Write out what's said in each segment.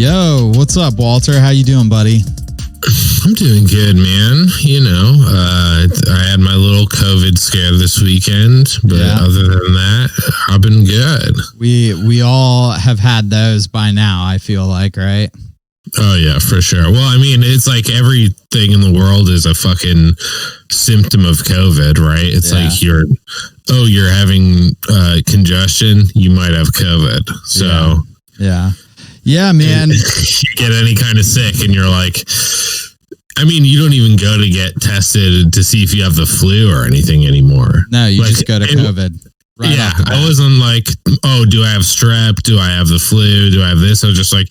Yo, what's up, Walter? How you doing, buddy? I'm doing good, man. You know, I had my little COVID scare this weekend, but other than that, I've been good. We all have had those by now, I feel like, right? Oh, yeah, for sure. Well, I mean, it's like everything in the world is a fucking symptom of COVID, right? It's like you're having congestion, you might have COVID. So, yeah, man. You get any kind of sick and you're like, I mean, you don't even go to get tested to see if you have the flu or anything anymore. No, you just go to COVID. Right off the bat. I wasn't like, oh, do I have strep? Do I have the flu? Do I have this? I was just like,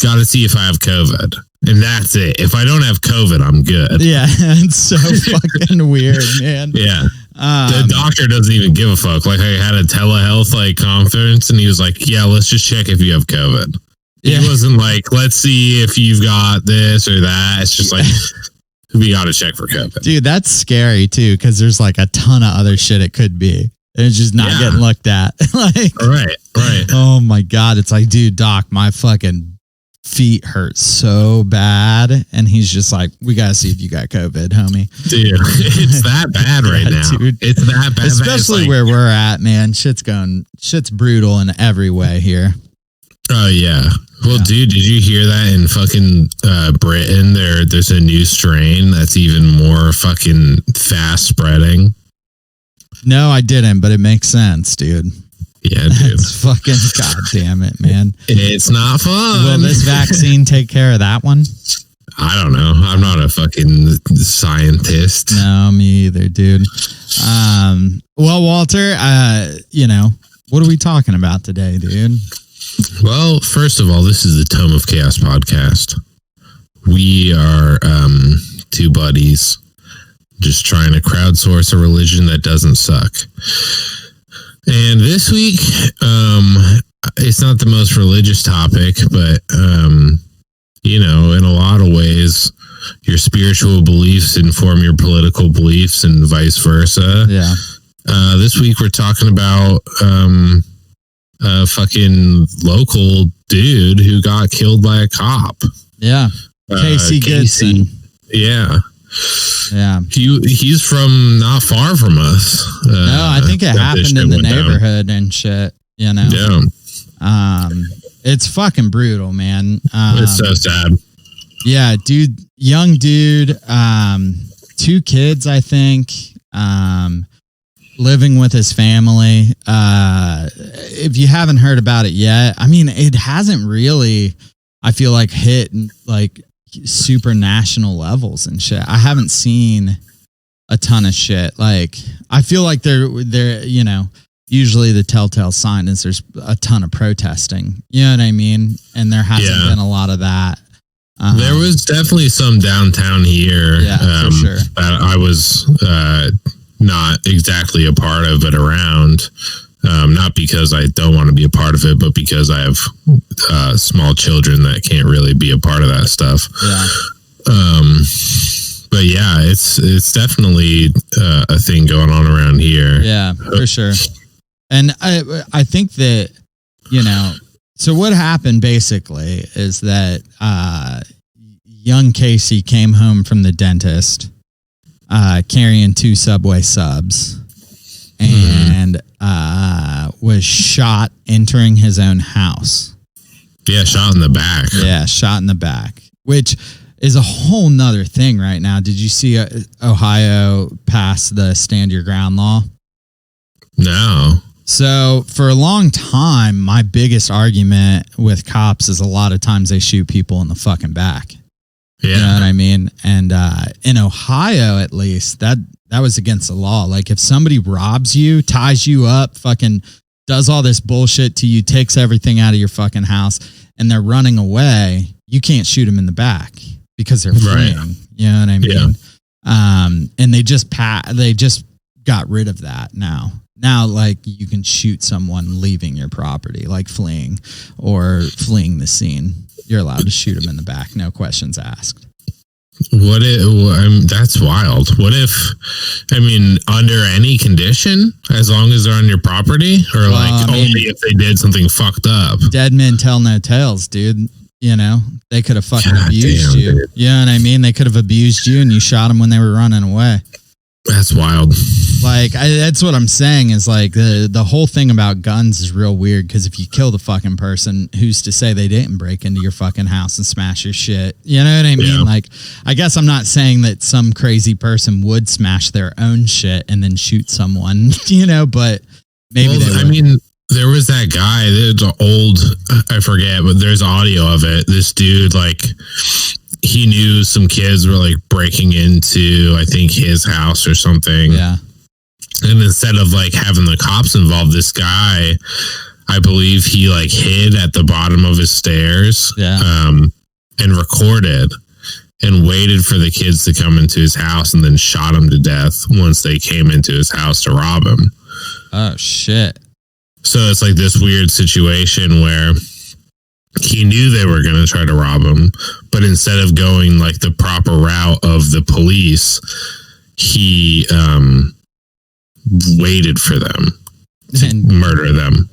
got to see if I have COVID. And that's it. If I don't have COVID, I'm good. Yeah, it's so fucking weird, man. Yeah. The doctor doesn't even give a fuck. Like, I had a telehealth conference and he was like, yeah, let's just check if you have COVID. He wasn't like, let's see if you've got this or that. It's just like, we got to check for COVID. Dude, that's scary too, because there's like a ton of other shit it could be. It's just not getting looked at. Like, right. Oh my God. It's like, dude, doc, my fucking feet hurt so bad. And he's just like, we got to see if you got COVID, homie. Dude, it's that bad right now. Dude. It's that bad. Especially where we're at, man. Shit's brutal in every way here. Oh, yeah. Well, dude, did you hear that in fucking Britain? There's a new strain that's even more fucking fast spreading. No, I didn't, but it makes sense, dude. Yeah, dude. It's fucking goddamn it, man. It's not fun. Will this vaccine take care of that one? I don't know. I'm not a fucking scientist. No, me either, dude. Well, Walter, what are we talking about today, dude? Well, first of all, this is the Tome of Chaos podcast. We are two buddies just trying to crowdsource a religion that doesn't suck. And this week, it's not the most religious topic, but, in a lot of ways, your spiritual beliefs inform your political beliefs and vice versa. Yeah. This week, we're talking about a fucking local dude who got killed by a cop. Yeah. Casey Goodson. Yeah. Yeah. He's from not far from us. No, I think it happened in the neighborhood and shit, Yeah. It's fucking brutal, man. It's so sad. Yeah, dude, young dude, 2 kids, I think. Living with his family. If you haven't heard about it yet, I mean, it hasn't really, I feel like, hit like super national levels and shit. I haven't seen a ton of shit. Like, I feel like they're usually the telltale sign is there's a ton of protesting. You know what I mean? And there hasn't been a lot of that. There was definitely some downtown here for sure. that I was not exactly a part of, but around. Not because I don't want to be a part of it, but because I have small children that can't really be a part of that stuff. Yeah. But yeah, it's definitely a thing going on around here. Yeah, for sure. And I think that, so what happened basically is that young Casey came home from the dentist carrying 2 Subway subs and was shot entering his own house. Yeah, shot in the back. Yeah, shot in the back, which is a whole nother thing right now. Did you see Ohio pass the Stand Your Ground law? No. So for a long time, my biggest argument with cops is a lot of times they shoot people in the fucking back. Yeah. You know what I mean? And in Ohio, at least, that was against the law. Like, if somebody robs you, ties you up, fucking does all this bullshit to you, takes everything out of your fucking house, and they're running away, you can't shoot them in the back because they're fleeing. Right. You know what I mean? Yeah. And they just got rid of that now. Now, like, you can shoot someone leaving your property, like fleeing the scene. You're allowed to shoot them in the back, no questions asked. What if, that's wild. What if, under any condition, as long as they're on your property, or only if they did something fucked up? Dead men tell no tales, dude. You know, they could have fucking God abused damn, you. dude. You know what I mean? They could have abused you and you shot them when they were running away. That's wild. Like, that's what I'm saying is like the whole thing about guns is real weird because if you kill the fucking person, who's to say they didn't break into your fucking house and smash your shit? You know what I mean? Yeah. Like, I guess I'm not saying that some crazy person would smash their own shit and then shoot someone, you know, but maybe they would. I mean, there was that guy, there's an old, I forget, but there's audio of it. This dude, like, he knew some kids were like breaking into, I think, his house or something. Yeah. And instead of like having the cops involved, this guy, I believe he like hid at the bottom of his stairs, and recorded and waited for the kids to come into his house and then shot him to death once they came into his house to rob him. Oh, shit. So it's like this weird situation where he knew they were going to try to rob him, but instead of going like the proper route of the police, he waited for them to murder them.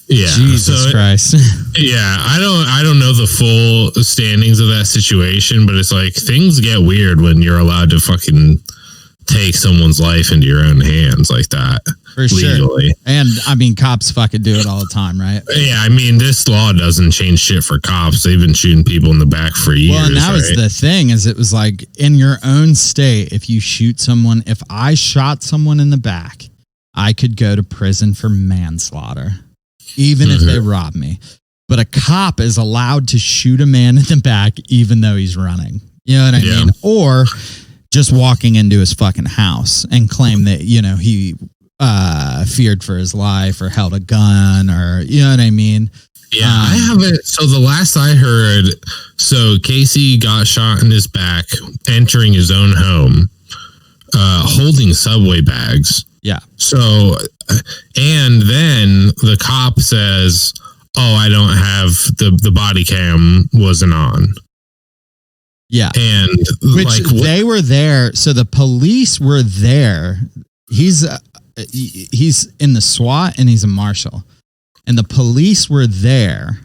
Yeah. Jesus Christ. Yeah. I don't know the full standings of that situation, but it's like things get weird when you're allowed to fucking take someone's life into your own hands like that. For legally. Sure. And I mean, cops fucking do it all the time, right? Yeah, I mean, this law doesn't change shit for cops. They've been shooting people in the back for years. Well, and that was the thing is it was like in your own state, if you shoot someone, if I shot someone in the back, I could go to prison for manslaughter, even if they robbed me. But a cop is allowed to shoot a man in the back, even though he's running. You know what I mean? Or just walking into his fucking house and claim that, you know, he feared for his life or held a gun or, you know what I mean? Yeah, I haven't. So the last I heard, so Casey got shot in his back, entering his own home, holding Subway bags. Yeah. So, and then the cop says, oh, I don't have the body cam wasn't on. Yeah. And which they were there. So the police were there. He's in the SWAT and he's a marshal. And the police were there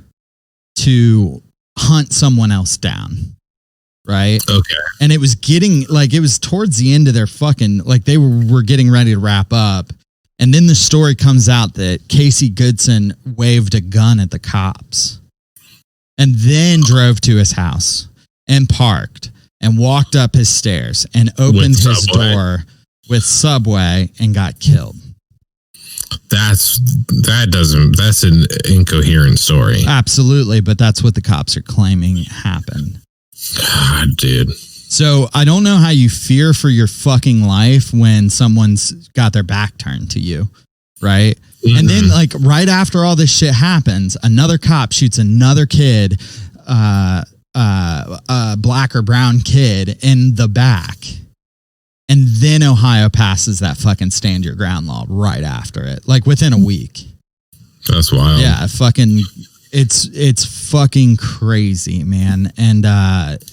to hunt someone else down. Right. Okay. And it was getting like, it was towards the end of their fucking, like they were getting ready to wrap up. And then the story comes out that Casey Goodson waved a gun at the cops and then drove to his house and parked and walked up his stairs and opened his door with Subway and got killed. That's an incoherent story. Absolutely. But that's what the cops are claiming happened. God, dude. So I don't know how you fear for your fucking life when someone's got their back turned to you. Right. Mm-hmm. And then like right after all this shit happens, another cop shoots another kid, black or brown kid in the back. And then Ohio passes that fucking stand your ground law right after it, like within a week. That's wild. Yeah, it's fucking crazy, man. And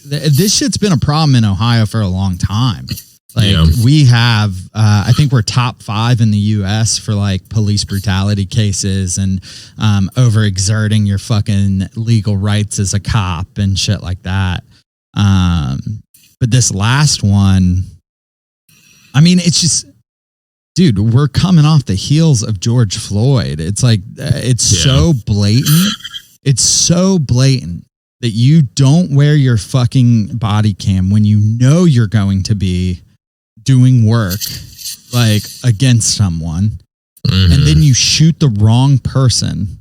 this shit's been a problem in Ohio for a long time. Like we have, I think we're top 5 in the U.S. for like police brutality cases and overexerting your fucking legal rights as a cop and shit like that. But this last one, I mean, it's just, dude, we're coming off the heels of George Floyd. It's like, it's so blatant. It's so blatant that you don't wear your fucking body cam when you know you're going to be doing work like against someone. Mm-hmm. And then you shoot the wrong person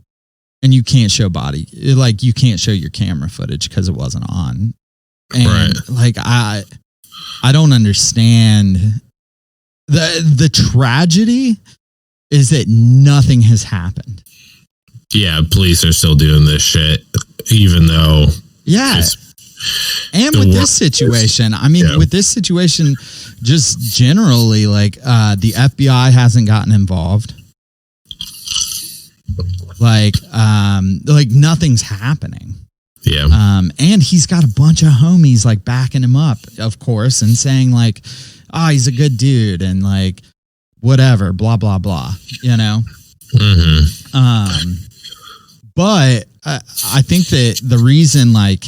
and you can't show like you can't show your camera footage because it wasn't on. And like, I don't understand. The tragedy is that nothing has happened. Yeah, police are still doing this shit, even though. Yeah. And with this situation, I mean, with this situation, just generally, like the FBI hasn't gotten involved. Like nothing's happening. Yeah. And he's got a bunch of homies like backing him up, of course, and saying like, oh, he's a good dude and like whatever, blah, blah, blah, you know? Mm-hmm. But I think that the reason, like,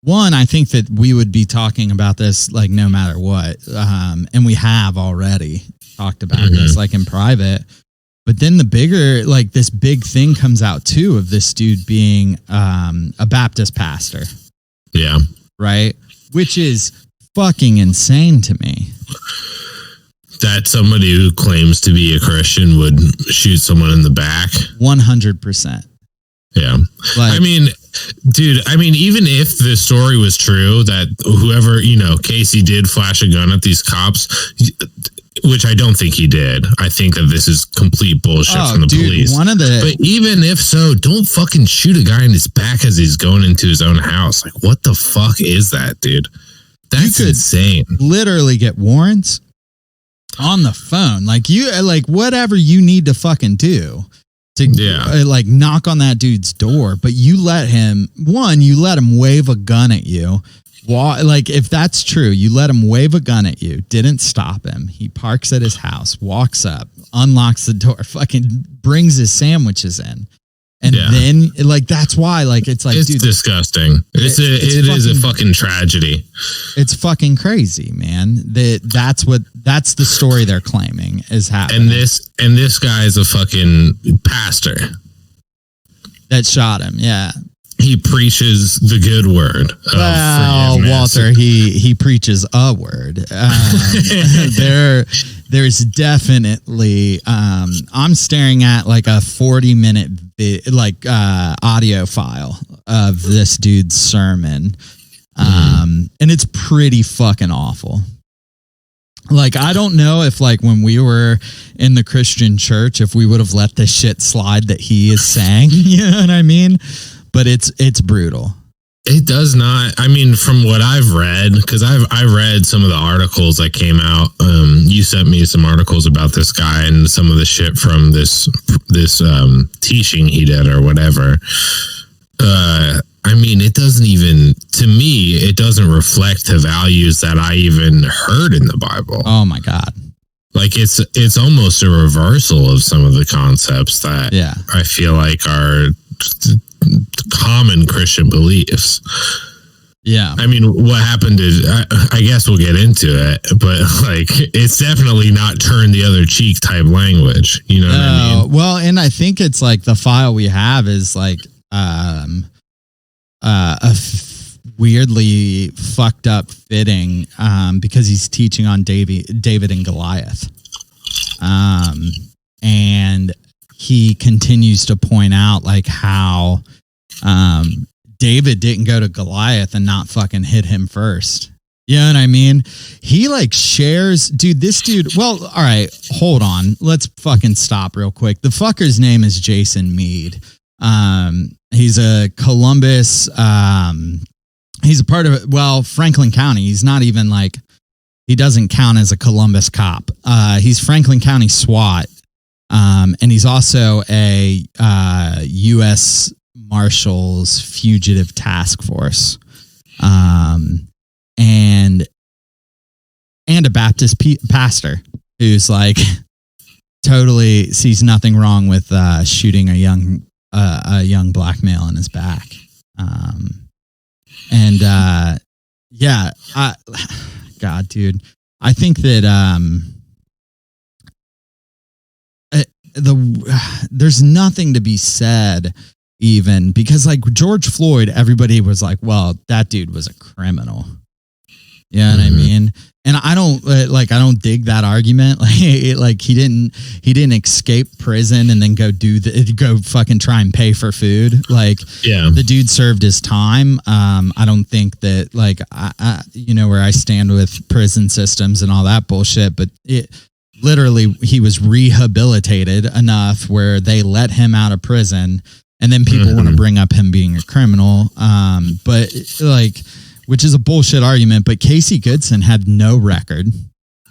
one, I think that we would be talking about this like no matter what, and we have already talked about this like in private. But then the bigger, like this big thing comes out too of this dude being a Baptist pastor. Yeah. Right. Which is fucking insane to me. That somebody who claims to be a Christian would shoot someone in the back. 100%. Yeah. Like, I mean, dude, even if the story was true that whoever, Casey did flash a gun at these cops, which I don't think he did. I think that this is complete bullshit from the police. But even if so, don't fucking shoot a guy in his back as he's going into his own house. Like, what the fuck is that, dude? That's insane. Literally get warrants on the phone. Like whatever you need to fucking do to like knock on that dude's door. But you let him wave a gun at you. Like, if that's true, you let him wave a gun at you, didn't stop him. He parks at his house, walks up, unlocks the door, fucking brings his sandwiches in. And then, like, that's why, like, it's like, it's dude, disgusting. It is a fucking tragedy. It's fucking crazy, man. That's the story they're claiming is happening. And this guy is a fucking pastor that shot him. Yeah. He preaches the good word. Well, Walter, he preaches a word. There's definitely, I'm staring at like a 40-minute audio file of this dude's sermon. And it's pretty fucking awful. Like, I don't know if like when we were in the Christian church, if we would have let this shit slide that he is saying, you know what I mean? But it's brutal. It does not. I mean, from what I've read, because I read some of the articles that came out. You sent me some articles about this guy and some of the shit from this teaching he did or whatever. I mean, it doesn't even, to me, it doesn't reflect the values that I even heard in the Bible. Oh my God. Like it's almost a reversal of some of the concepts that I feel like are common Christian beliefs. Yeah. I mean, what happened is, I guess we'll get into it, but like, it's definitely not turn the other cheek type language. You know what I mean? Well, and I think it's like the file we have is like, weirdly fucked up fitting, because he's teaching on David and Goliath. And he continues to point out like how, David didn't go to Goliath and not fucking hit him first. You know what I mean? He like shares, this dude. Well, all right, hold on. Let's fucking stop real quick. The fucker's name is Jason Meade. He's a Columbus. He's a part of Franklin County. He's not even like, he doesn't count as a Columbus cop. He's Franklin County SWAT. And he's also a U.S. Marshals Fugitive Task Force, and a Baptist pastor who's like totally sees nothing wrong with shooting a young black male in his back. God, dude, I think that there's nothing to be said even because like George Floyd, everybody was like, well, that dude was a criminal. You know what I mean? And I don't dig that argument. Like he didn't escape prison and then go fucking try and pay for food. Like, the dude served his time. I don't think that like, I where I stand with prison systems and all that bullshit, but literally he was rehabilitated enough where they let him out of prison, and then people want to bring up him being a criminal. But like, which is a bullshit argument, but Casey Goodson had no record.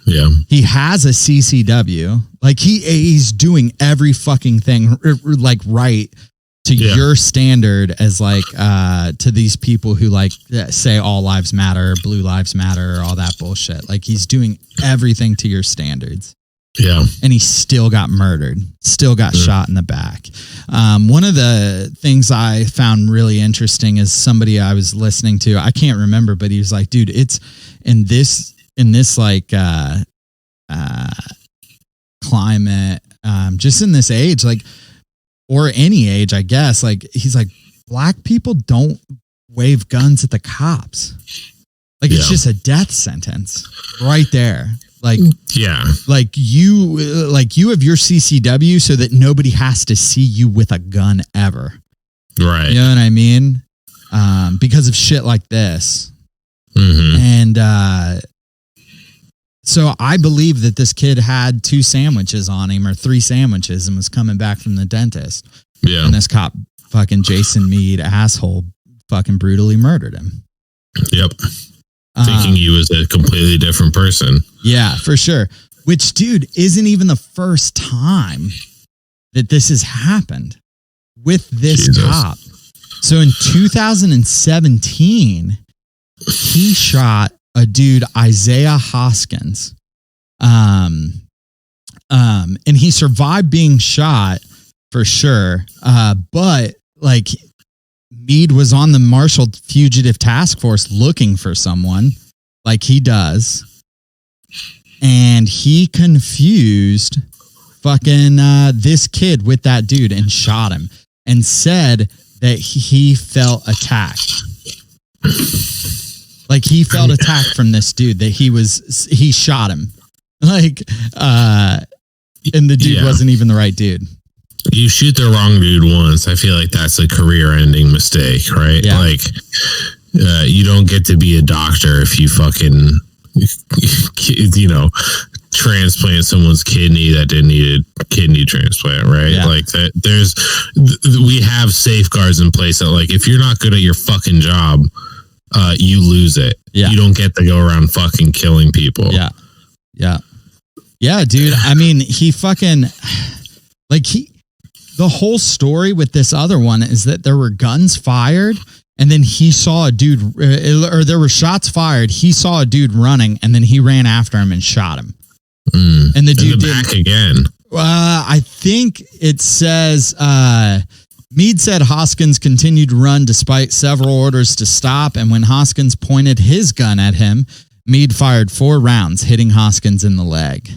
Yeah. He has a CCW. Like he's doing every fucking thing like right to your standard as like, to these people who like say all lives matter, blue lives matter, all that bullshit. Like he's doing everything to your standards. Yeah. And he still got murdered, still got shot in the back. One of the things I found really interesting is somebody I was listening to, I can't remember, but he was like, dude, it's in this like, climate, just in this age, like, or any age, I guess, like, he's like, black people don't wave guns at the cops. Like, it's just a death sentence right there. Like, yeah, like you have your CCW so that nobody has to see you with a gun ever. Right. You know what I mean? Because of shit like this. Mm-hmm. And, so I believe that this kid had 2 sandwiches on him or 3 sandwiches and was coming back from the dentist. Yeah. And this cop, fucking Jason Meade, asshole, fucking brutally murdered him. Yep. Thinking he was a completely different person. Yeah, for sure. Which, dude, isn't even the first time that this has happened with this cop. So in 2017, he shot a dude, Isaiah Hoskins. And he survived being shot for sure. But like Meade was on the Marshall Fugitive Task Force looking for someone like he does. And he confused fucking this kid with that dude and shot him and said that he felt attacked. Like he felt attacked from this dude, that he shot him. Like, and the dude wasn't even the right dude. You shoot the wrong dude once, I feel like that's a career-ending mistake, right? Yeah. Like, you don't get to be a doctor if you fucking, you know, transplant someone's kidney that didn't need a kidney transplant, right? Yeah. Like that. We have safeguards in place that, like, if you're not good at your fucking job, you lose it. Yeah. You don't get to go around fucking killing people. Yeah. Yeah. Yeah, dude. I mean, he fucking, like, the whole story with this other one is that there were guns fired and then he saw a dude, or there were shots fired. He saw a dude running and then he ran after him and shot him. And the dude back again. I think it says, Meade said Hoskins continued to run despite several orders to stop. And when Hoskins pointed his gun at him, Meade fired 4 rounds, hitting Hoskins in the leg.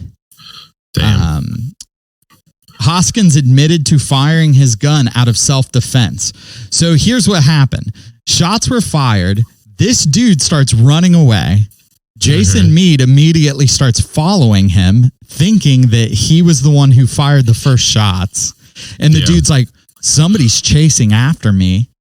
Damn. Hoskins admitted to firing his gun out of self-defense. So here's what happened. Shots were fired. This dude starts running away. Jason Meade immediately starts following him, thinking that he was the one who fired the first shots. And the dude's like, somebody's chasing after me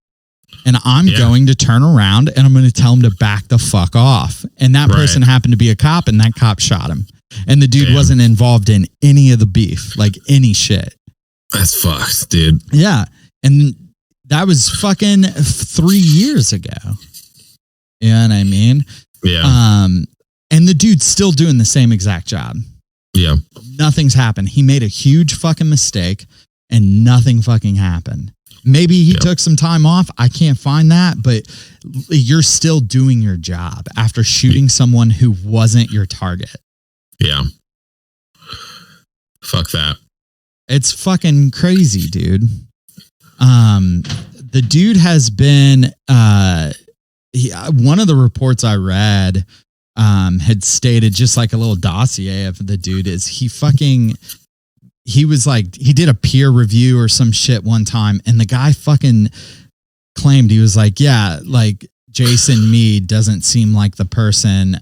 and I'm going to turn around and I'm going to tell him to back the fuck off. And that person happened to be a cop and that cop shot him. And the dude wasn't involved in any of the beef, like any shit. That's fucked, dude. Yeah. And that was fucking 3 years ago. You know what I mean? Yeah. And the dude's still doing the same exact job. Yeah. Nothing's happened. He made a huge fucking mistake and nothing fucking happened. Maybe he took some time off. I can't find that, but you're still doing your job after shooting someone who wasn't your target. Yeah. Fuck that. It's fucking crazy, dude. The dude has been, one of the reports I read, had stated, just like a little dossier of the dude, is he was like, he did a peer review or some shit one time. And the guy fucking claimed, he was like, yeah, like Jason Meade doesn't seem like the person,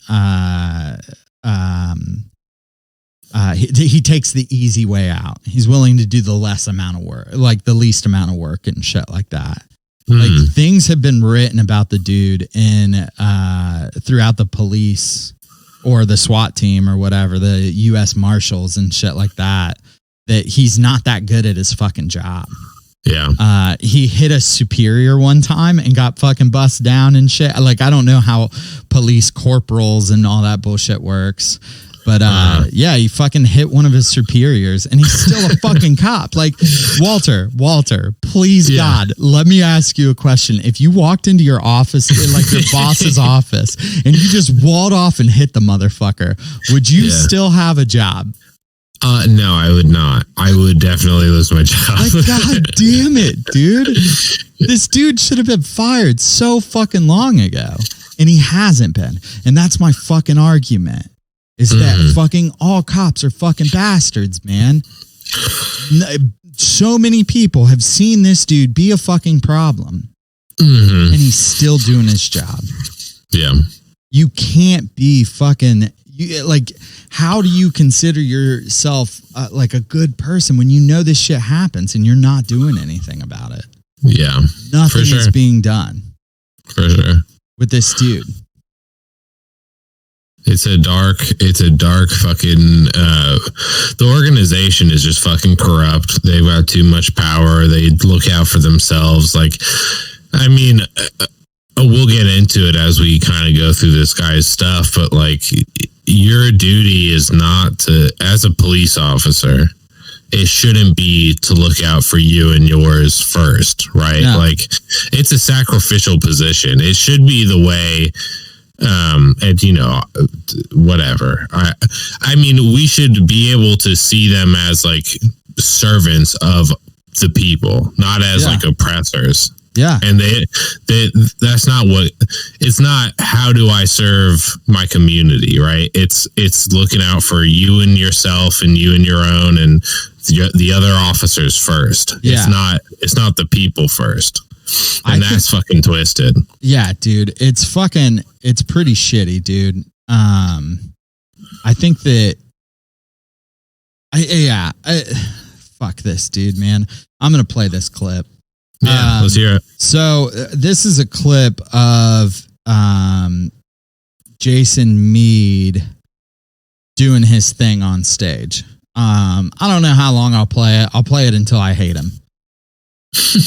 he takes the easy way out. He's willing to do the less amount of work, like the least amount of work and shit like that. Like things have been written about the dude in throughout the police or the SWAT team or whatever, the U.S. Marshals and shit like that, that he's not that good at his fucking job. Yeah. He hit a superior one time and got fucking bust down and shit. Like, I don't know how police corporals and all that bullshit works. But yeah, he fucking hit one of his superiors and he's still a fucking cop. Like, Walter, please God, let me ask you a question. If you walked into your office, like your boss's office, and you just walled off and hit the motherfucker, would you still have a job? No, I would not. I would definitely lose my job. Like, God damn it, dude. This dude should have been fired so fucking long ago. And he hasn't been. And that's my fucking argument. Is that fucking all cops are fucking bastards, man. So many people have seen this dude be a fucking problem. And he's still doing his job. Yeah. You can't be fucking... like, how do you consider yourself like a good person when you know this shit happens and you're not doing anything about it? Yeah. Nothing is being done. For sure. With this dude. It's a dark fucking, the organization is just fucking corrupt. They've got too much power. They look out for themselves. Like, I mean, we'll get into it as we kind of go through this guy's stuff, but like, your duty is not to, as a police officer, it shouldn't be to look out for you and yours first, right? No. Like, it's a sacrificial position. It should be the way, and you know, whatever. I mean, we should be able to see them as like servants of the people, not as like oppressors. Yeah. And they that's not what, it's not how do I serve my community, right? It's looking out for you and yourself and you and your own and the other officers first. Yeah. It's not the people first. And that's fucking twisted. Yeah, dude. It's pretty shitty, dude. I think that fuck this, dude, man. I'm going to play this clip. Yeah, let's hear it. So this is a clip of Jason Meade doing his thing on stage. I don't know how long I'll play it. I'll play it until I hate him.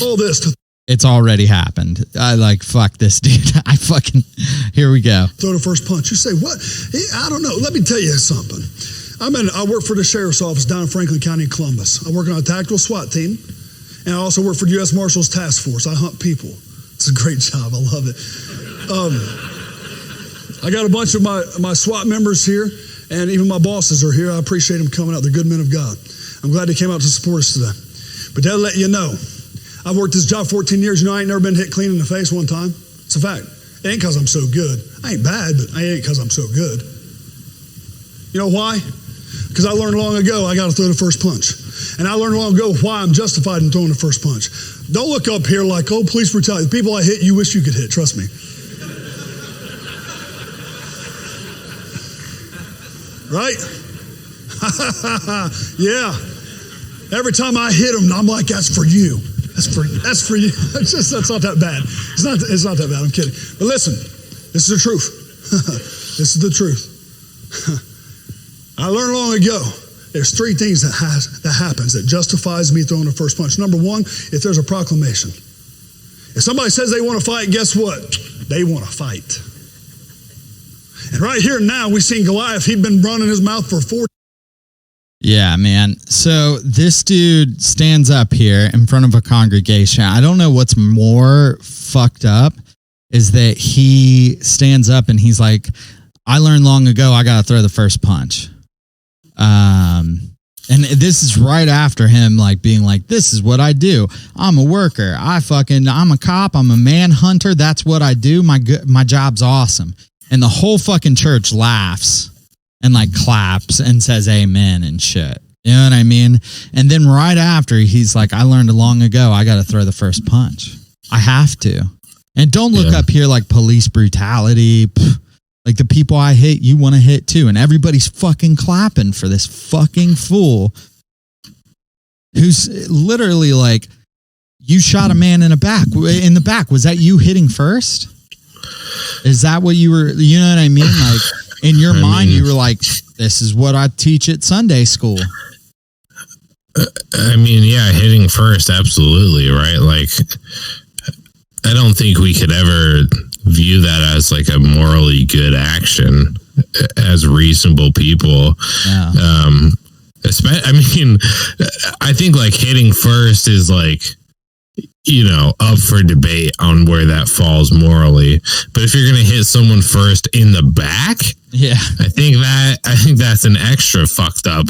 All this. It's already happened. I like, fuck this dude. Here we go. Throw the first punch. You say, what? I don't know. Let me tell you something. I work for the sheriff's office down in Franklin County, Columbus. I work on a tactical SWAT team. And I also work for the U.S. Marshals Task Force. I hunt people. It's a great job. I love it. I got a bunch of my SWAT members here, and even my bosses are here. I appreciate them coming out. They're good men of God. I'm glad they came out to support us today. But they'll let you know, I've worked this job 14 years. You know, I ain't never been hit clean in the face one time. It's a fact. It ain't because I'm so good. I ain't bad, but I ain't because I'm so good. You know why? Because I learned long ago I got to throw the first punch. And I learned long ago why I'm justified in throwing the first punch. Don't look up here like, oh, police brutality. The people I hit, you wish you could hit. Trust me. Right? Yeah. Every time I hit them, I'm like, that's for you. That's for you. That's not that bad. It's not that bad. I'm kidding. But listen, this is the truth. This is the truth. I learned long ago. There's three things that happens that justifies me throwing the first punch. Number one, if there's a proclamation. If somebody says they want to fight, guess what? They want to fight. And right here now, we've seen Goliath. He'd been running his mouth for 40. Yeah, man. So this dude stands up here in front of a congregation. I don't know what's more fucked up is that he stands up and he's like, I learned long ago I got to throw the first punch. And this is right after him, like being like, this is what I do. I'm a worker. I'm a cop. I'm a manhunter. That's what I do. My job's awesome. And the whole fucking church laughs and like claps and says amen and shit. You know what I mean? And then right after he's like, I learned long ago, I got to throw the first punch. I have to. And don't look up here like police brutality. Like the people I hit, you want to hit too. And everybody's fucking clapping for this fucking fool who's literally like, you shot a man in the back. Was that you hitting first? Is that what you were, you know what I mean? Like in your mind, you were like, this is what I teach at Sunday school. I mean, yeah, hitting first. Absolutely. Right. Like, I don't think we could ever view that as like a morally good action as reasonable people. Yeah. I mean, I think like hitting first is like up for debate on where that falls morally. But if you're going to hit someone first in the back, yeah, I think that's an extra fucked up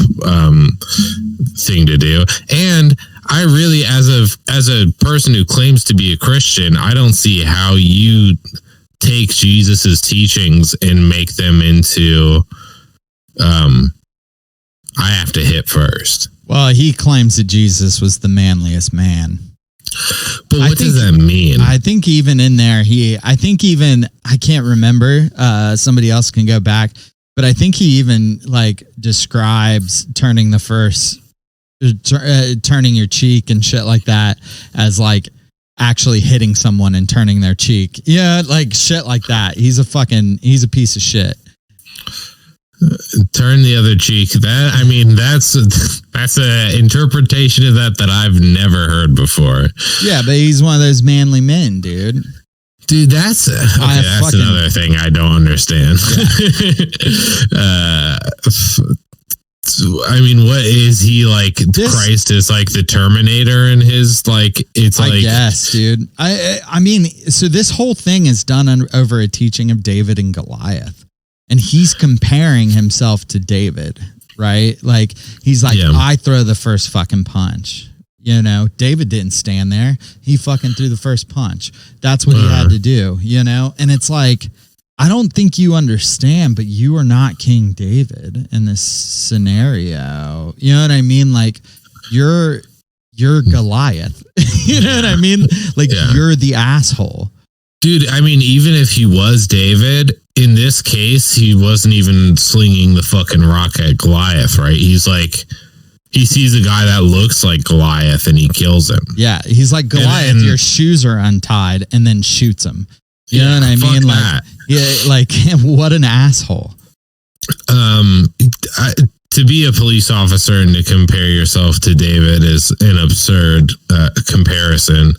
thing to do. And I really, as a person who claims to be a Christian, I don't see how you take Jesus's teachings and make them into, I have to hit first. Well, he claims that Jesus was the manliest man. But what does that mean? I think even in there, I can't remember, somebody else can go back, but I think he even like describes turning your cheek and shit like that as like actually hitting someone and turning their cheek. Yeah. Like shit like that. He's a piece of shit. Turn the other cheek. That's a interpretation of that I've never heard before. Yeah, but he's one of those manly men, dude. Dude, that's another thing I don't understand. Yeah. What is he like? Christ is like the Terminator in his like. It's like, I guess, dude. So this whole thing is done over a teaching of David and Goliath. And he's comparing himself to David, right? Like, he's like, yeah. I throw the first fucking punch. David didn't stand there. He fucking threw the first punch. That's what he had to do, And it's like, I don't think you understand, but you are not King David in this scenario. You know what I mean? Like, you're Goliath. You know what I mean? Like, you're the asshole. Dude, even if he was David, in this case, he wasn't even slinging the fucking rock at Goliath, right? He's like, he sees a guy that looks like Goliath and he kills him. Yeah, he's like, Goliath, your shoes are untied, and then shoots him. You know what I mean? Like, what an asshole. To be a police officer and to compare yourself to David is an absurd comparison.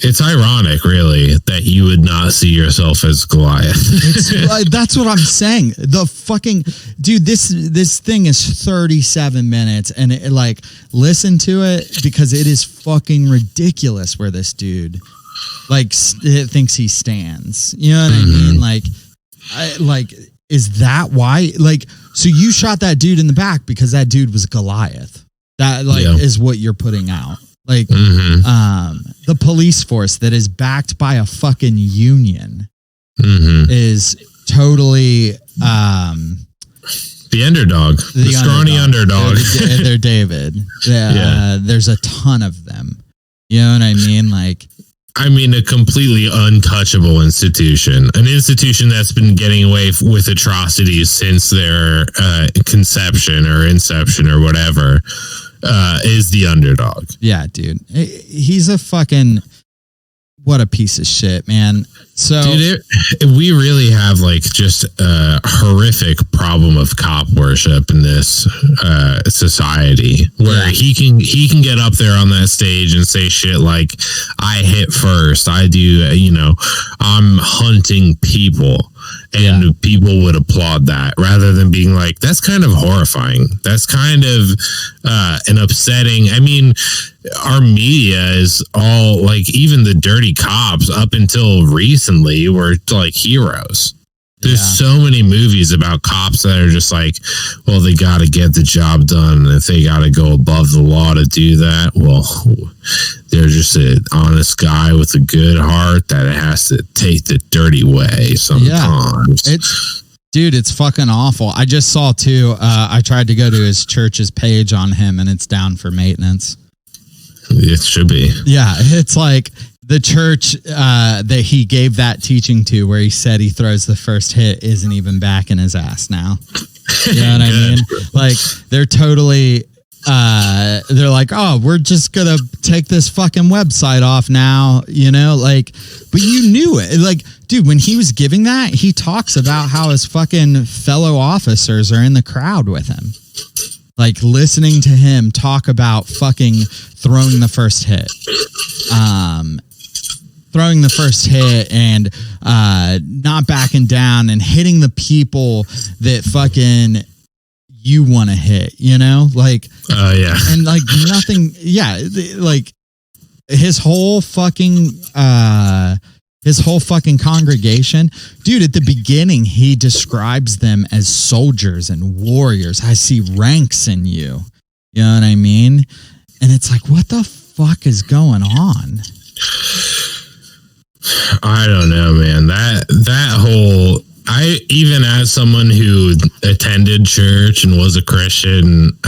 It's ironic, really, that you would not see yourself as Goliath. That's what I'm saying. The fucking dude, this thing is 37 minutes, and listen to it, because it is fucking ridiculous where this dude thinks he stands. You know what I mean? Is that why? So you shot that dude in the back because that dude was Goliath. That is what you're putting out. The police force that is backed by a fucking union is totally the underdog, the scrawny underdog. They're David. There's a ton of them. You know what I mean? A completely untouchable institution, an institution that's been getting away with atrocities since their conception or inception or whatever. Is the underdog. Yeah, dude. He's a fucking, what a piece of shit, man. So, dude, we really have just a horrific problem of cop worship in this society, where he can get up there on that stage and say shit like, I hit first, I do, I'm hunting people. And people would applaud that, rather than being like, that's kind of horrifying. That's kind of an upsetting. Our media is all even the dirty cops up until recently were heroes. There's so many movies about cops that are just well, they got to get the job done. And if they got to go above the law to do that, well, they're just an honest guy with a good heart that has to take the dirty way sometimes. Yeah. It's fucking awful. I just saw too, I tried to go to his church's page on him, and it's down for maintenance. It should be. Yeah, it's the church that he gave that teaching to, where he said he throws the first hit, isn't even backing his ass now. You know what I mean? They're totally, they're like, oh, we're just going to take this fucking website off now, but you knew it. Dude, when he was giving that, he talks about how his fucking fellow officers are in the crowd with him. Listening to him talk about fucking throwing the first hit. Throwing the first hit and not backing down and hitting the people that fucking you want to hit, you know, like, yeah. And like nothing. Yeah. Like his whole fucking congregation, dude, at the beginning, he describes them as soldiers and warriors. I see ranks in you. You know what I mean? And it's like, what the fuck is going on? I don't know, man. That whole, even as someone who attended church and was a Christian,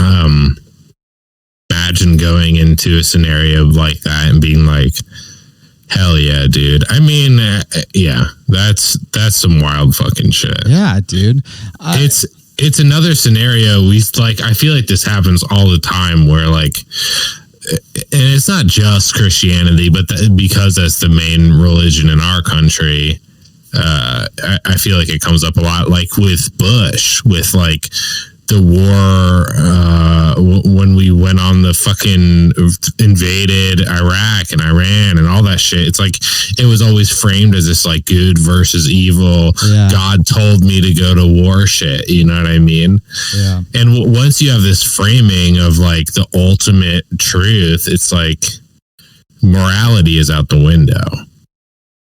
imagine going into a scenario like that and being like, hell yeah, dude. I mean, yeah, that's some wild fucking shit. Yeah, dude. It's another scenario. I feel like this happens all the time where like, and it's not just Christianity, but because that's the main religion in our country, I feel like it comes up a lot, like with Bush, with like the war, when we went on the fucking invaded Iraq and Iran and all that shit. It's like, it was always framed as this like good versus evil. Yeah. God told me to go to war shit. You know what I mean? Yeah. And once you have this framing of like the ultimate truth, it's like morality is out the window.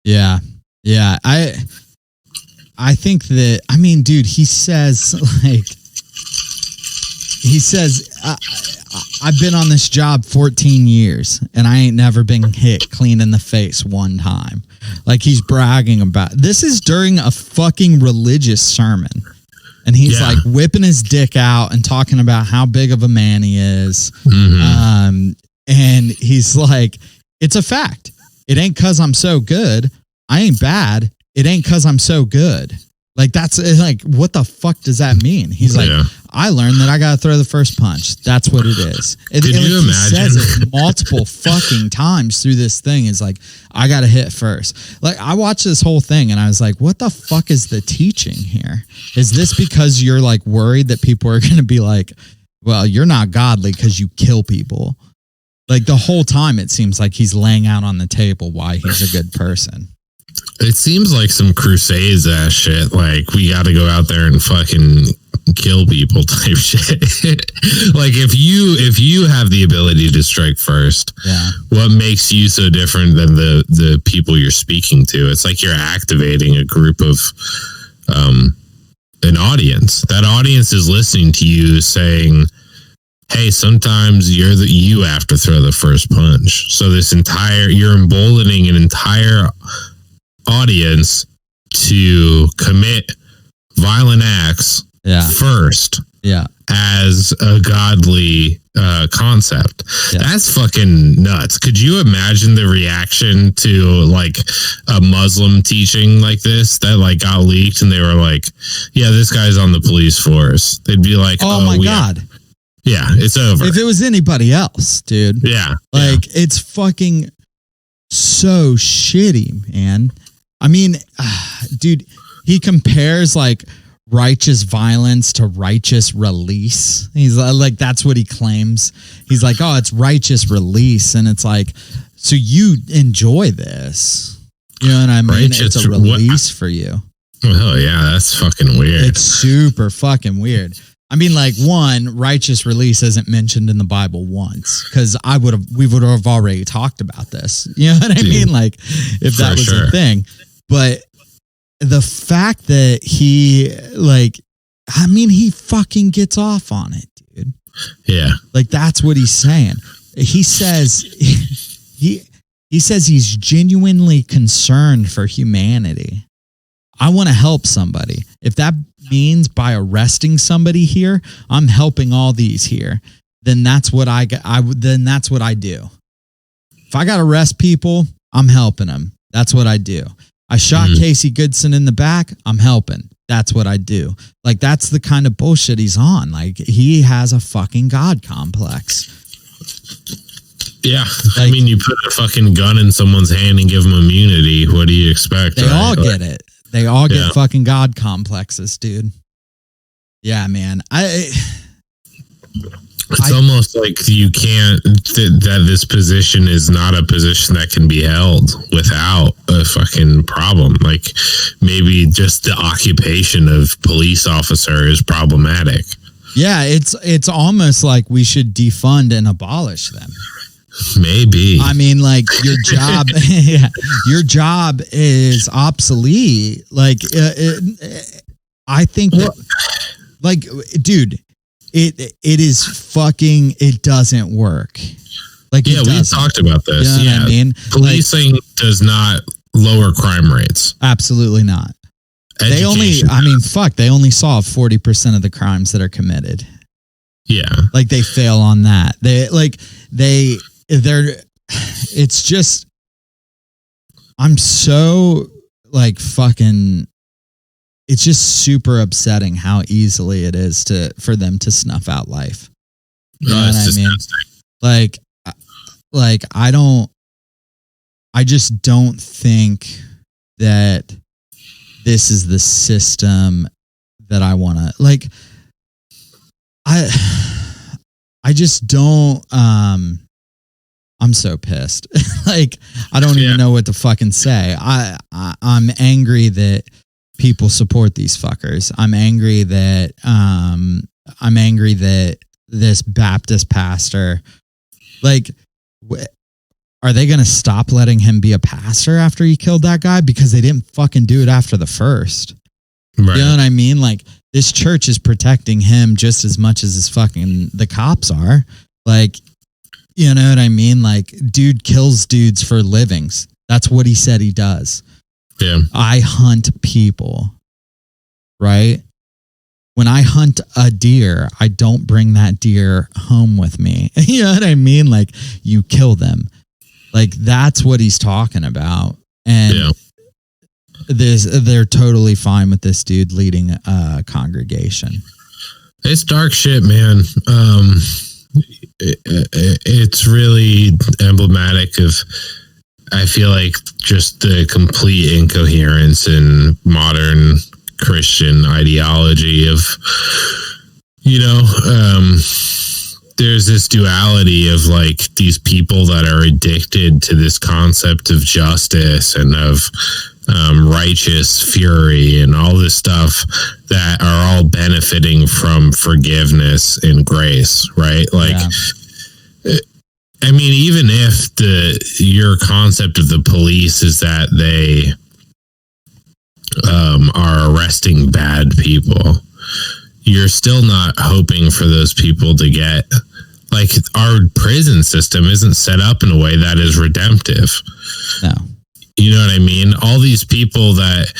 Yeah. Yeah. I think that, I mean, dude, he says, I've been on this job 14 years and I ain't never been hit clean in the face one time. Like he's bragging about, this is during a fucking religious sermon. And he's like whipping his dick out and talking about how big of a man he is. Mm-hmm. And he's like, it's a fact. It ain't 'cause I'm so good. I ain't bad. It ain't 'cause I'm so good. Like, that's like, what the fuck does that mean? He's like, I learned that I got to throw the first punch. That's what it is. Did you imagine? He says it multiple fucking times through this thing. Is like, I got to hit first. Like, I watched this whole thing and I was like, what the fuck is the teaching here? Is this because you're like worried that people are going to be like, well, you're not godly because you kill people? Like the whole time it seems like he's laying out on the table why he's a good person. It seems like some Crusades ass shit. Like, we got to go out there and fucking kill people type shit. Like, if you have the ability to strike first, what makes you so different than the people you're speaking to? It's like you're activating a group of an audience. That audience is listening to you saying, hey, sometimes you have to throw the first punch. So you're emboldening an entire audience to commit violent acts first as a godly concept. That's fucking nuts. Could you imagine the reaction to like a Muslim teaching like this that like got leaked and they were like, yeah, this guy's on the police force? They'd be like, oh my God. Yeah, it's over. If it was anybody else, dude. Yeah. Like, it's fucking so shitty, man. I mean, dude, he compares like righteous violence to righteous release. He's like, that's what he claims. He's like, oh, it's righteous release. And it's like, so you enjoy this. You know what I mean? Righteous, it's a release for you. Oh, yeah, that's fucking weird. It's super fucking weird. I mean, like, one, righteous release isn't mentioned in the Bible once, because we would have already talked about this. You know what I mean? Like, if that was a thing. But the fact that he, like, I mean, he fucking gets off on it, dude. Yeah. Like, that's what he's saying. He says he says he's genuinely concerned for humanity. I want to help somebody. If that means by arresting somebody here, I'm helping all these here. Then that's what then that's what I do. If I got to arrest people, I'm helping them. That's what I do. I shot Casey Goodson in the back. I'm helping. That's what I do. Like, that's the kind of bullshit he's on. Like, he has a fucking God complex. Yeah. Like, I mean, you put a fucking gun in someone's hand and give them immunity. What do you expect? They all get it. They all get fucking God complexes, dude. Yeah, man. It's almost like you can't, that this position is not a position that can be held without a fucking problem. Like, maybe just the occupation of police officer is problematic. Yeah, it's almost like we should defund and abolish them. Maybe. I mean, like your job, your job is obsolete. Like, I think, like, dude, it is fucking. It doesn't work. Like, yeah, we talked about this. You know what I mean? Policing does not lower crime rates. Absolutely not. They only solve 40% of the crimes that are committed. Yeah. Like they fail on that. It's just, I'm so like fucking, it's just super upsetting how easily it is for them to snuff out life. You know what I mean? Like I just don't think that this is the system that I want to, like, I just don't, I'm so pissed. Like, I don't even know what to fucking say. I'm angry that people support these fuckers. I'm angry that this Baptist pastor, like, are they going to stop letting him be a pastor after he killed that guy? Because they didn't fucking do it after the first. Right. You know what I mean? Like, this church is protecting him just as much as the cops are. Like, you know what I mean? Like, dude kills dudes for livings. That's what he said he does. Yeah. I hunt people, right? When I hunt a deer, I don't bring that deer home with me. You know what I mean? Like, you kill them. Like, that's what he's talking about. And they're totally fine with this dude leading a congregation. It's dark shit, man. It's really emblematic of, I feel like, just the complete incoherence in modern Christian ideology of, there's this duality of like these people that are addicted to this concept of justice and of righteous fury and all this stuff that are all benefiting from forgiveness and grace, right? Like, I mean, even if your concept of the police is that they are arresting bad people, you're still not hoping for those people to get, like, our prison system isn't set up in a way that is redemptive. No. You know what I mean? All these people that,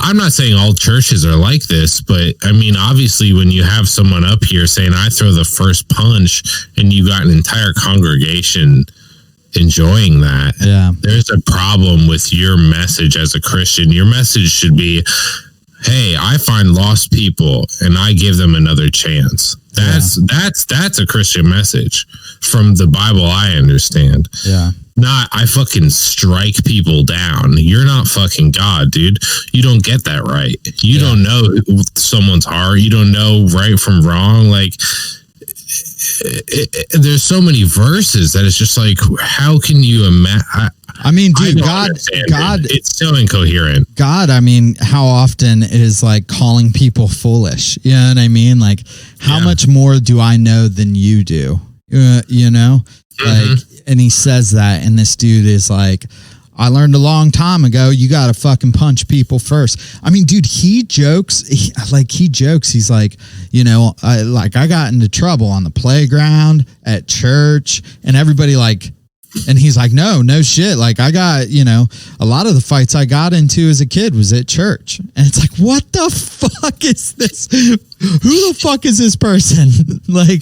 I'm not saying all churches are like this, but I mean, obviously when you have someone up here saying, I throw the first punch, and you got an entire congregation enjoying that, there's a problem with your message as a Christian. Your message should be, hey, I find lost people and I give them another chance. That's a Christian message from the Bible I understand. Yeah. Not, I fucking strike people down. You're not fucking God, dude. You don't get that right. You don't know someone's heart. You don't know right from wrong. Like, there's so many verses that it's just like, how can you imagine? I mean, dude, God, it's so incoherent. God, I mean, how often is like calling people foolish? You know what I mean? Like, how much more do I know than you do? Like, and he says that, and this dude is like, I learned a long time ago, you got to fucking punch people first. I mean, dude, he jokes. He's like, I got into trouble on the playground, at church, and everybody like, and he's like, no shit. Like, I got, a lot of the fights I got into as a kid was at church. And it's like, what the fuck is this? Who the fuck is this person? Like,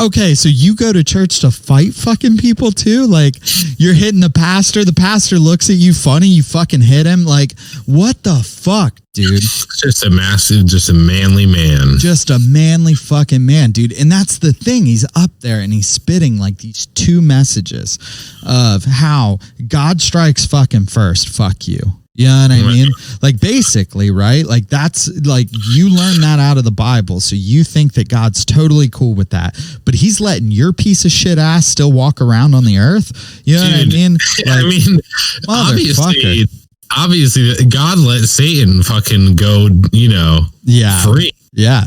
okay, so you go to church to fight fucking people too? Like, you're hitting the pastor looks at you funny, you fucking hit him. Like, what the fuck, dude? Just a manly man. Just a manly fucking man, dude. And that's the thing. He's up there and he's spitting like these two messages of how God strikes fucking first. Fuck you. You know what I mean? Like, basically, right? Like, that's like, you learn that out of the Bible. So you think that God's totally cool with that, but he's letting your piece of shit ass still walk around on the earth. You know what I mean? Like, obviously God let Satan fucking go, free. Yeah.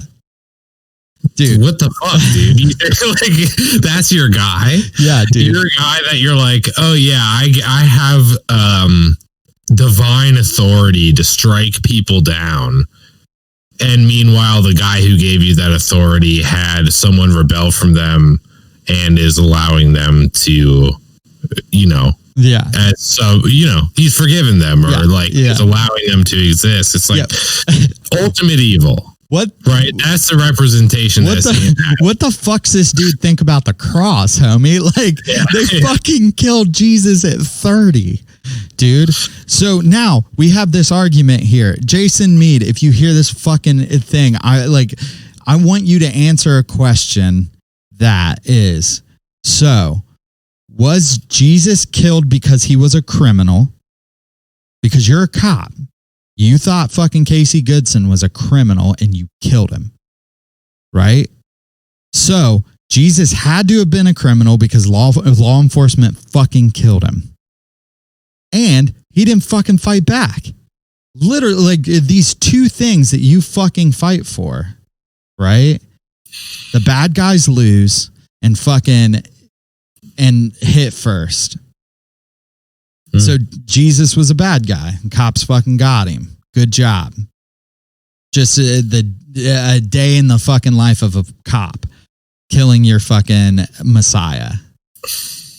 dude, what the fuck, dude? Like, that's your guy. Yeah, dude. You're a guy that you're like, oh yeah, I have divine authority to strike people down. And meanwhile, the guy who gave you that authority had someone rebel from them and is allowing them to, yeah. And so, he's forgiven them or is allowing them to exist. It's like ultimate evil. What? Right? That's the representation. What the fuck's this dude think about the cross, homie? Like, they fucking killed Jesus at 30. Dude. So now we have this argument here. Jason Meade, if you hear this fucking thing, I want you to answer a question that is, so was Jesus killed because he was a criminal? Because you're a cop. You thought fucking Casey Goodson was a criminal and you killed him. Right? So Jesus had to have been a criminal because law enforcement fucking killed him. And he didn't fucking fight back. Literally, like, these two things that you fucking fight for, right? The bad guys lose and hit first. Mm. So Jesus was a bad guy. Cops fucking got him. Good job. Just a day in the fucking life of a cop, killing your fucking Messiah.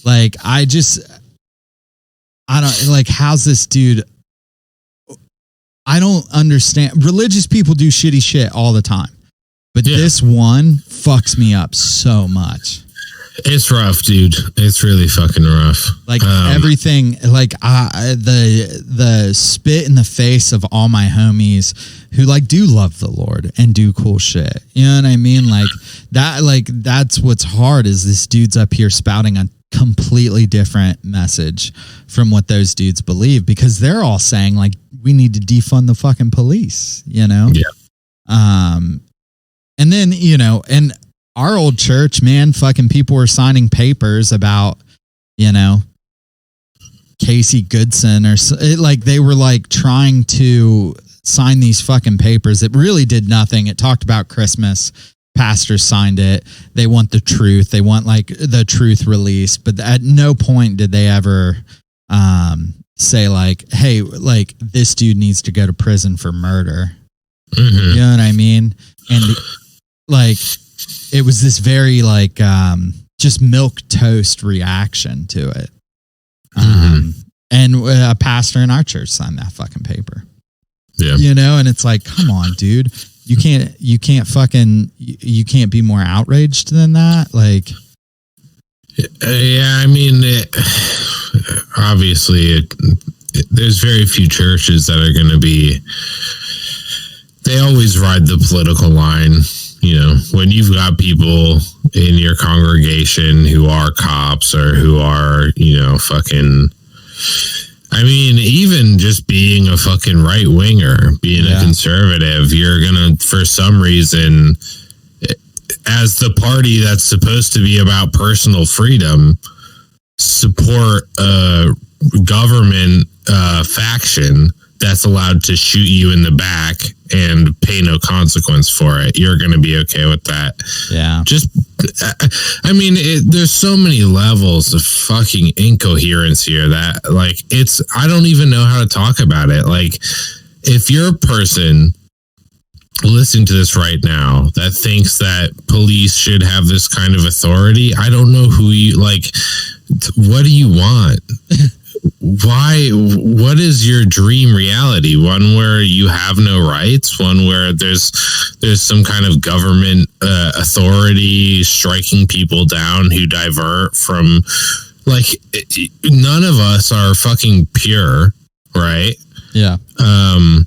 Like, I don't like, how's this dude? I don't understand. Religious people do shitty shit all the time, but this one fucks me up so much. It's rough, dude. It's really fucking rough. Like, everything, like, the spit in the face of all my homies who do love the Lord and do cool shit. You know what I mean? Like that, that's what's hard is this dude's up here spouting a completely different message from what those dudes believe, because they're all saying we need to defund the fucking police, Yeah. And then, and our old church, man, fucking people were signing papers about, Casey Goodson they were trying to sign these fucking papers. It really did nothing. It talked about Christmas. Pastors signed it. They want the truth. They want the truth released. But at no point did they ever say hey, this dude needs to go to prison for murder. Mm-hmm. You know what I mean? And it was this very just milk toast reaction to it. Mm-hmm. And a pastor in our church signed that fucking paper. Yeah. And it's come on, dude. You can't be more outraged than that. I mean, obviously there's very few churches that are going to be, they always ride the political line. When you've got people in your congregation who are cops or who are, even just being a fucking right winger, being a conservative, you're going to, for some reason, as the party that's supposed to be about personal freedom, support a government faction that's allowed to shoot you in the back and pay no consequence for it. You're going to be okay with that. Yeah. There's so many levels of fucking incoherence here that I don't even know how to talk about it. If you're a person listening to this right now that thinks that police should have this kind of authority, I don't know who you what do you want? Why? What is your dream reality? One where you have no rights? One where there's some kind of government authority striking people down who divert from none of us are fucking pure, right? Yeah. And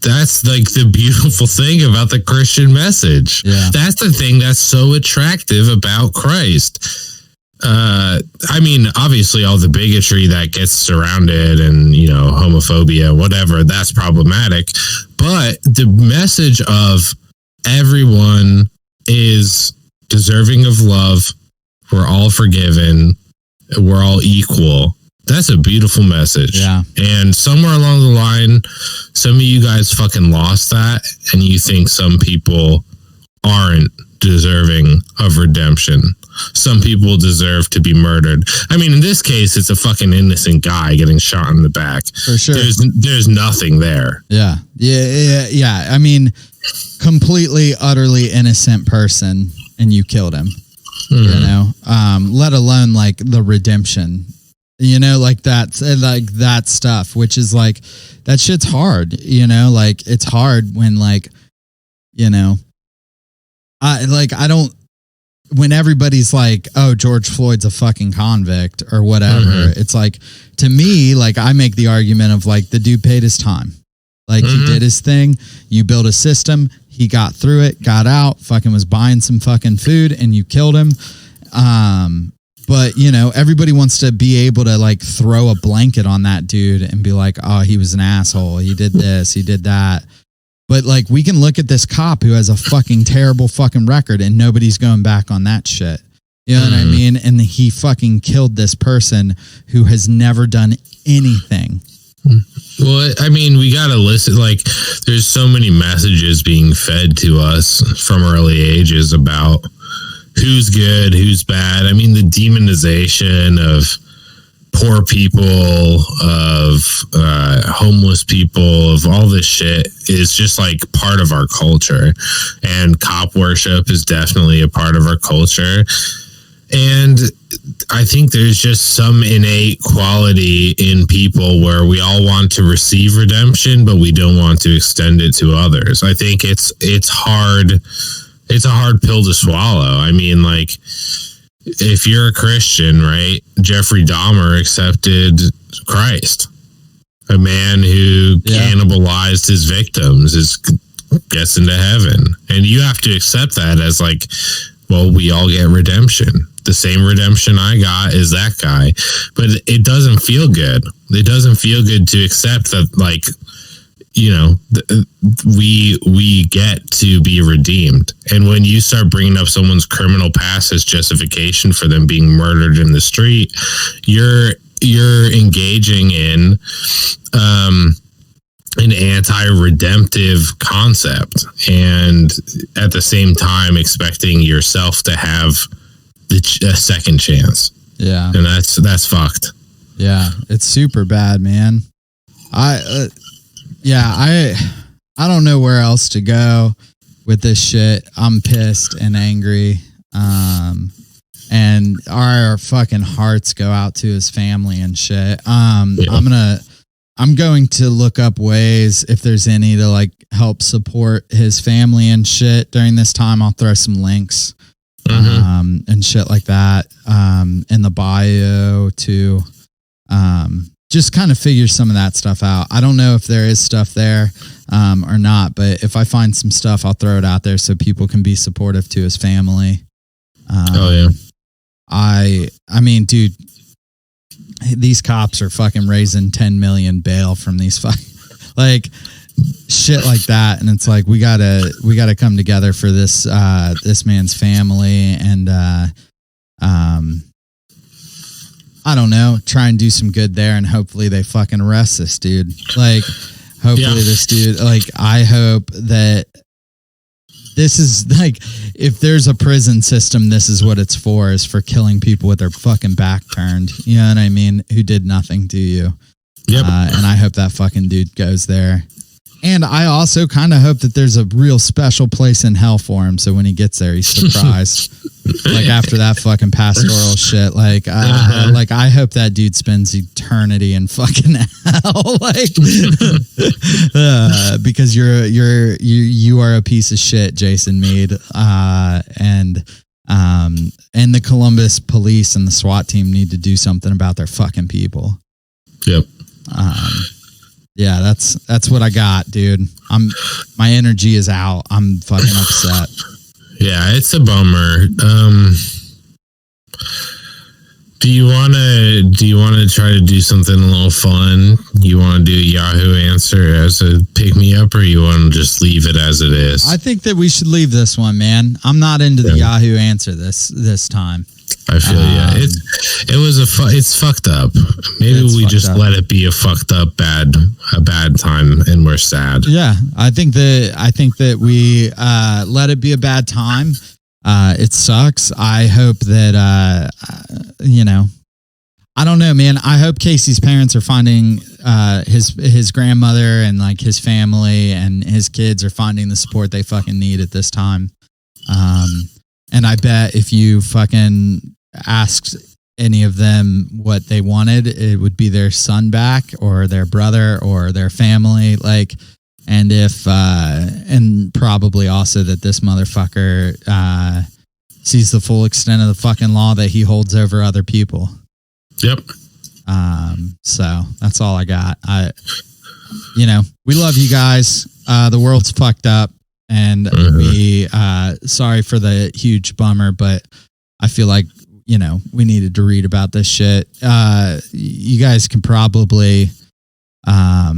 that's the beautiful thing about the Christian message. Yeah. That's the thing that's so attractive about Christ. Obviously all the bigotry that gets surrounded and, homophobia, whatever, that's problematic. But the message of everyone is deserving of love. We're all forgiven. We're all equal. That's a beautiful message. Yeah. And somewhere along the line, some of you guys fucking lost that. And you think some people aren't deserving of redemption. Some people deserve to be murdered. I mean, in this case, it's a fucking innocent guy getting shot in the back. For sure. There's nothing there. Yeah. I mean, completely, utterly innocent person, and you killed him. You know, let alone like the redemption. You know, like that stuff, which is like, that shit's hard. You know, like it's hard when like, you know, when everybody's like, oh, George Floyd's a fucking convict or whatever, it's like, to me, like I make the argument of like the dude paid his time. Like he did his thing. You build a system. He got through it, got out, fucking was buying some fucking food, and you killed him. But you know, everybody wants to be able to like throw a blanket on that dude and be like, oh, he was an asshole. He did this, he did that. But like, we can look at this cop who has a fucking terrible fucking record and nobody's going back on that shit. You know what I mean? And he fucking killed this person who has never done anything. Well, I mean, we got to listen. Like, there's so many messages being fed to us from early ages about who's good, who's bad. I mean, the demonization of poor people, of homeless people, of all this shit is just like part of our culture. And cop worship is definitely a part of our culture. And I think there's just some innate quality in people where we all want to receive redemption, but we don't want to extend it to others. I think it's hard. It's a hard pill to swallow. I mean, like, if you're a Christian, right? Jeffrey Dahmer accepted Christ. A man who cannibalized his victims gets into heaven. And you have to accept that as like, well, we all get redemption. The same redemption I got is that guy. But it doesn't feel good. It doesn't feel good to accept that, like, you know, we get to be redeemed. And when you start bringing up someone's criminal past as justification for them being murdered in the street, you're engaging in an anti-redemptive concept, and at the same time expecting yourself to have a second chance. Yeah, and that's fucked. Yeah, it's super bad, man. I don't know where else to go with this shit. I'm pissed and angry. And our fucking hearts go out to his family and shit. I'm going to look up ways, if there's any, to like help support his family and shit during this time. I'll throw some links and shit like that in the bio to just kind of figure some of that stuff out. I don't know if there is stuff there or not, but if I find some stuff, I'll throw it out there so people can be supportive to his family. I mean, dude, these cops are fucking raising 10 million bail from these like shit like that. And it's like, we gotta come together for this man's family. And, I don't know, try and do some good there, and hopefully they fucking arrest this dude. Like, hopefully this dude, like, I hope that this is like, if there's a prison system, this is what it's for, is for killing people with their fucking back turned. You know what I mean? Who did nothing to you. Yep. And I hope that fucking dude goes there. And I also kind of hope that there's a real special place in hell for him, so when he gets there, he's surprised. Like, after that fucking pastoral shit, like, I hope that dude spends eternity in fucking hell, like, because you are a piece of shit, Jason Meade, and the Columbus police and the SWAT team need to do something about their fucking people. Yep. Yeah, that's what I got, dude. My energy is out. I'm fucking upset. Yeah, it's a bummer. Do you want to try to do something a little fun? You want to do a Yahoo answer as a pick me up, or you want to just leave it as it is? I think that we should leave this one, man. I'm not into the Yahoo answer this time. I feel it's fucked up. Maybe we just let it be a fucked up bad time, and we're sad. Yeah, I think that we let it be a bad time. It sucks. I hope that I don't know, man. I hope Casey's parents are finding his grandmother and like his family and his kids are finding the support they fucking need at this time. And I bet if you fucking asked any of them what they wanted, it would be their son back or their brother or their family. Like, and if, and probably also that this motherfucker, sees the full extent of the fucking law that he holds over other people. Yep. So that's all I got. We love you guys. The world's fucked up. And we, sorry for the huge bummer, but I feel like, we needed to read about this shit. You guys can probably, I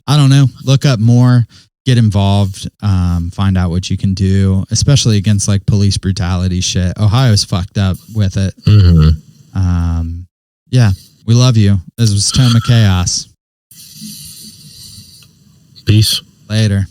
don't know, look up more, get involved, find out what you can do, especially against like police brutality shit. Ohio's fucked up with it. Yeah, we love you. This was Tome of Chaos. Peace. Later.